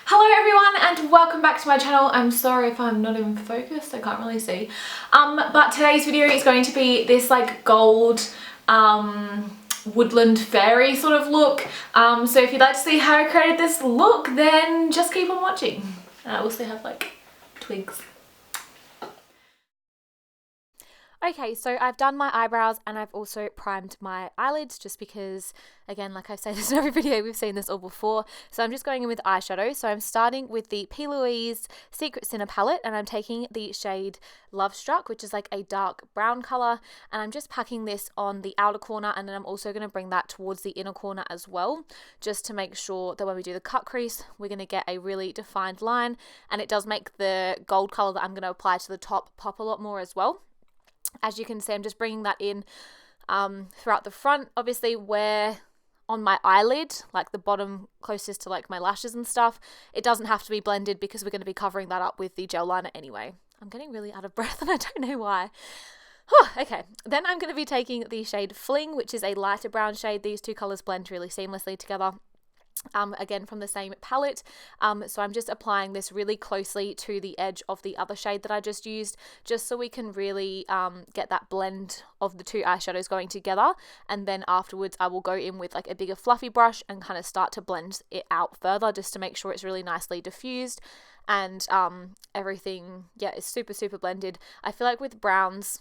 Hello everyone and welcome back to my channel. I'm sorry if I'm not in focus, I can't really see. But today's video is going to be this like gold woodland fairy sort of look. So if you'd like to see how I created this look, then just keep on watching. And I also have like twigs. Okay, so I've done my eyebrows and I've also primed my eyelids just because, again, like I've said this in every video, we've seen this all before. So I'm just going in with eyeshadow. So I'm starting with the P. Louise Secret Sinner palette and I'm taking the shade Love Struck, which is like a dark brown colour. And I'm just packing this on the outer corner and then I'm also going to bring that towards the inner corner as well, just to make sure that when we do the cut crease, we're going to get a really defined line. And it does make the gold colour that I'm going to apply to the top pop a lot more as well. As you can see, I'm just bringing that in throughout the front. Obviously, where on my eyelid, like the bottom closest to like my lashes and stuff, it doesn't have to be blended because we're going to be covering that up with the gel liner anyway. I'm getting really out of breath and I don't know why. Okay, then I'm going to be taking the shade Fling, which is a lighter brown shade. These two colours blend really seamlessly together. Again from the same palette, so I'm just applying this really closely to the edge of the other shade that I just used, just so we can really get that blend of the two eyeshadows going together. And then afterwards I will go in with like a bigger fluffy brush and kind of start to blend it out further, just to make sure it's really nicely diffused and everything, yeah, is super blended. I feel like with browns,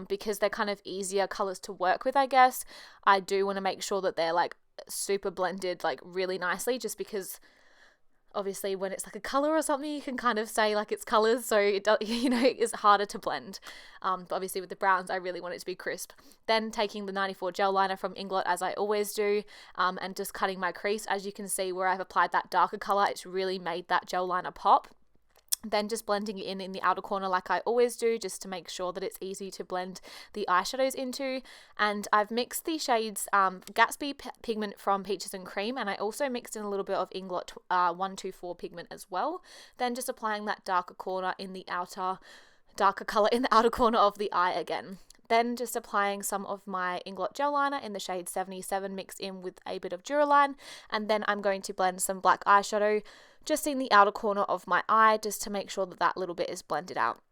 because they're kind of easier colours to work with, I guess, I do want to make sure that they're like super blended like really nicely, just because obviously when it's like a color or something you can kind of say like it's colors, so it does, you know, it's harder to blend. But obviously with the browns I really want it to be crisp. Then taking the 94 gel liner from Inglot, as I always do, and just cutting my crease. As you can see where I've applied that darker color, it's really made that gel liner pop. Then just blending it in the outer corner like I always do, just to make sure that it's easy to blend the eyeshadows into. And I've mixed the shades Gatsby pigment from Peaches and Cream, and I also mixed in a little bit of Inglot 124 pigment as well. Then just applying that darker colour in the outer corner of the eye again. Then just applying some of my Inglot gel liner in the shade 77 mixed in with a bit of Duraline, and then I'm going to blend some black eyeshadow just in the outer corner of my eye, just to make sure that that little bit is blended out.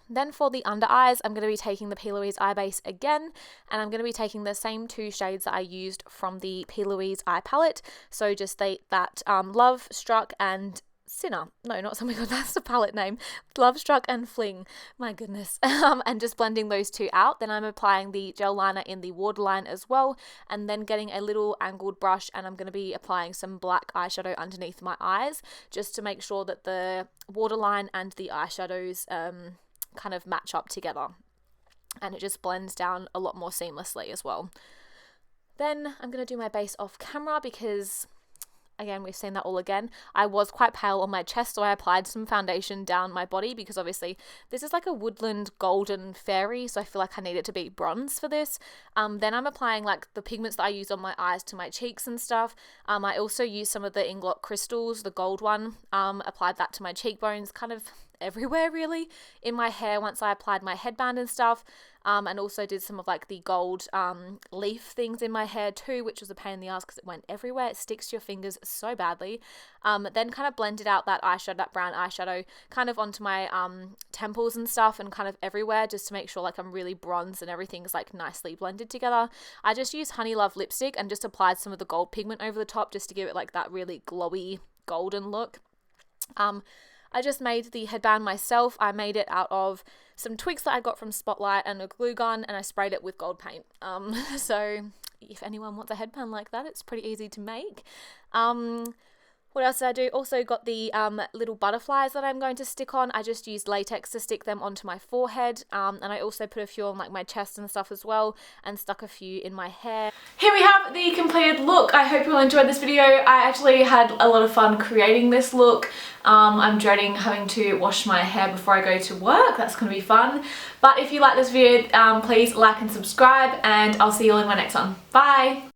Then for the under eyes, I'm going to be taking the P. Louise eye base again, and I'm going to be taking the same two shades that I used from the P. Louise eye palette. So just that Love Struck and Sinner. No, not something like that's the palette name. Love Struck and Fling. My goodness. And just blending those two out. Then I'm applying the gel liner in the waterline as well, and then getting a little angled brush, and I'm going to be applying some black eyeshadow underneath my eyes, just to make sure that the waterline and the eyeshadows kind of match up together, and it just blends down a lot more seamlessly as well. Then I'm going to do my base off camera because, again, we've seen that all again. I was quite pale on my chest, so I applied some foundation down my body because obviously this is like a woodland golden fairy, so I feel like I need it to be bronze for this. Then I'm applying like the pigments that I used on my eyes to my cheeks and stuff. I also used some of the Inglot crystals, the gold one, applied that to my cheekbones, kind of everywhere really, in my hair once I applied my headband and stuff, and also did some of like the gold leaf things in my hair too, which was a pain in the ass because it went everywhere. It sticks to your fingers so badly. Then kind of blended out that eyeshadow, that brown eyeshadow, kind of onto my temples and stuff, and kind of everywhere, just to make sure like I'm really bronzed and everything's like nicely blended together. I just used Honey Love lipstick and just applied some of the gold pigment over the top, just to give it like that really glowy golden look. I just made the headband myself. I made it out of some twigs that I got from Spotlight and a glue gun, and I sprayed it with gold paint. So if anyone wants a headband like that, it's pretty easy to make. What else did I do? Also got the little butterflies that I'm going to stick on. I just used latex to stick them onto my forehead, and I also put a few on like my chest and stuff as well, and stuck a few in my hair. Here we have the completed look. I hope you all enjoyed this video. I actually had a lot of fun creating this look. I'm dreading having to wash my hair before I go to work. That's going to be fun. But if you like this video, please like and subscribe, and I'll see you all in my next one. Bye!